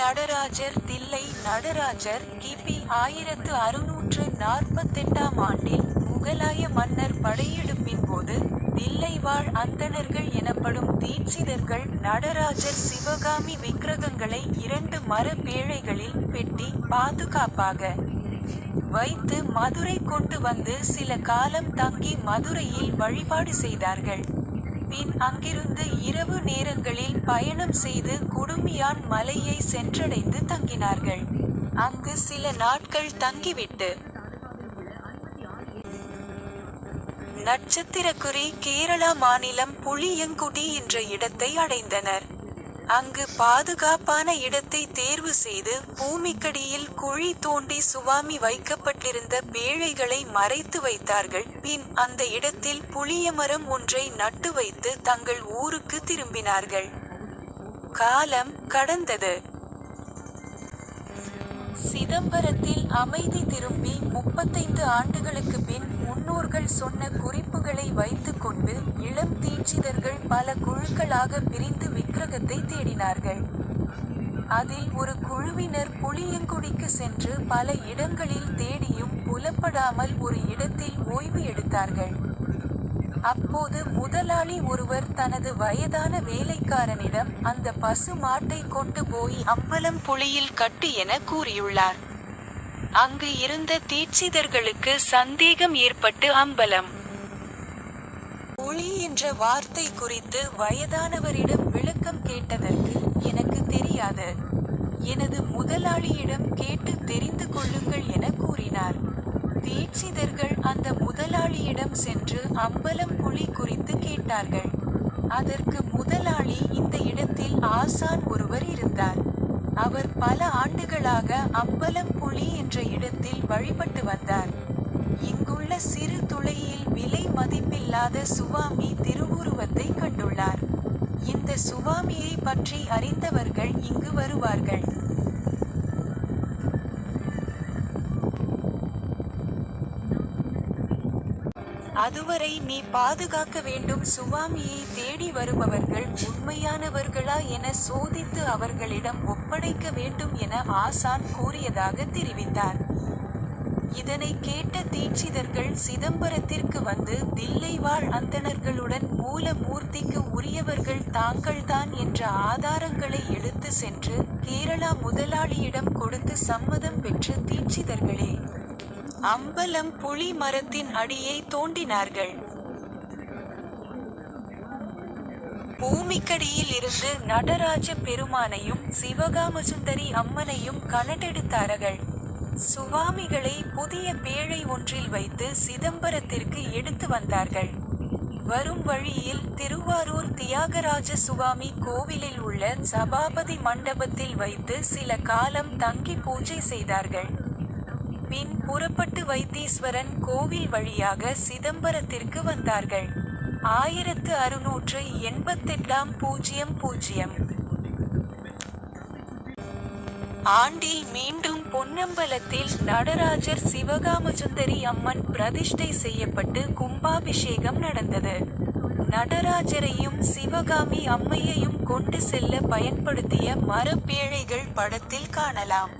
நடராஜர் தில்லை நடராஜர் கிபி 1648 ஆண்டில் முகலாய மன்னர் படையெடுப்பின் போது தில்லை வாழ் அந்தணர்கள் எனப்படும் தீட்சிதர்கள் நடராஜர் சிவகாமி விக்கிரகங்களை 2 மர பேழைகளில் பெட்டி பாதுகாப்பாக வைத்து மதுரை கொண்டு வந்து சில காலம் தங்கி மதுரையில் வழிபாடு செய்தார்கள். பின் அங்கிருந்து இரவு நேரங்களில் பயணம் செய்து குடுமியான் மலையை சென்றடைந்து தங்கினார்கள். அங்கு சில நாட்கள் தங்கிவிட்டு நட்சத்திரக்குறி கேரளா மாநிலம் புளியங்குடி என்ற இடத்தை அடைந்தனர். அங்கு பாதுகாப்பான இடத்தை தேர்வு செய்து பூமிக்கடியில் குழி தோண்டி சுவாமி வைக்கப்பட்டிருந்த பேழைகளை மறைத்து வைத்தார்கள். பின் அந்த இடத்தில் புளியமரம் ஒன்றை நட்டு வைத்து தங்கள் ஊருக்கு திரும்பினார்கள். காலம் கடந்தது. சிதம்பரத்தில் அமைதி திரும்பி 35 ஆண்டுகளுக்கு பின் முன்னோர்கள் சொன்ன குறிப்புகளை வைத்துக் கொண்டு இளம் தீட்சிதர்கள் பல குழுக்களாக பிரிந்து விக்கிரகத்தை தேடினார்கள். அதில் ஒரு குழுவினர் புளியங்குடிக்கு சென்று பல இடங்களில் தேடியும் புலப்படாமல் ஒரு இடத்தில் ஓய்வு எடுத்தார்கள். அப்போது முதலாளி ஒருவர் தனது வயதான வேலைக்காரனிடம் அந்த பசு மாட்டை கொண்டு போய் அம்பலம் புளியில் கட்டு என கூறியுள்ளார். அங்கு இருந்த தீட்சிதர்களுக்கு சந்தேகம் ஏற்பட்டு அம்பலம் புலி என்ற வார்த்தை குறித்து வயதானவரிடம் விளக்கம் கேட்டதற்கு, எனக்கு தெரியாது, எனது முதலாளியிடம் கேட்டு தெரிந்து கொள்ளுங்கள் என கூறினார். தீட்சிதர்கள் அந்த முதலாளியிடம் சென்று அம்பலம் புலி குறித்து கேட்டார்கள். அதற்கு முதலாளி, இந்த இடத்தில் ஆசான் ஒருவர் இருந்தார். அவர் பல ஆண்டுகளாக அம்பலம் புலி என்ற இடத்தில் வழிபட்டு வந்தார். இங்குள்ள சிறு துளையில் விலை மதிப்பில்லாத சுவாமி திருவுருவத்தை கண்டுள்ளார். இந்த சுவாமியை பற்றி அறிந்தவர்கள் இங்கு வருவார்கள். அதுவரை நீ பாதுகாக்க வேண்டும். சுவாமியை தேடி வருபவர்கள் உண்மையானவர்களா என சோதித்து அவர்களிடம் ஒப்படைக்க வேண்டும் என ஆசான் கூறியதாக தெரிவித்தார். இதனை கேட்ட தீட்சிதர்கள் சிதம்பரத்திற்கு வந்து தில்லை வாழ் அந்தணர்களுடன் மூல மூர்த்திக்கு உரியவர்கள் தாங்கள்தான் என்ற ஆதாரங்களை எடுத்து சென்று கேரளா முதலாளியிடம் கொடுத்து சம்மதம் பெற்று தீட்சிதர்களே அம்பலம் புலி மரத்தின் அடியை தோண்டினார்கள். பூமிக்கடியில் இருந்து நடராஜ பெருமானையும் சிவகாமசுந்தரி அம்மனையும் கணட்டெடுத்தார்கள். சுவாமிகளை புதிய பேழை ஒன்றில் வைத்து சிதம்பரத்திற்கு எடுத்து வந்தார்கள். வரும் வழியில் திருவாரூர் தியாகராஜ சுவாமி கோவிலில் உள்ள சபாபதி மண்டபத்தில் வைத்து சில காலம் தங்கி பூஜை செய்தார்கள். பின் புறப்பட்டு வைத்தீஸ்வரன் கோவில் வழியாக சிதம்பரத்திற்கு வந்தார்கள். 1688 ஆண்டில் மீண்டும் பொன்னம்பலத்தில் நடராஜர் சிவகாமசுந்தரி அம்மன் பிரதிஷ்டை செய்யப்பட்டு கும்பாபிஷேகம் நடந்தது. நடராஜரையும் சிவகாமி அம்மையையும் கொண்டு செல்ல பயன்படுத்திய மரப்பேழைகள் படத்தில் காணலாம்.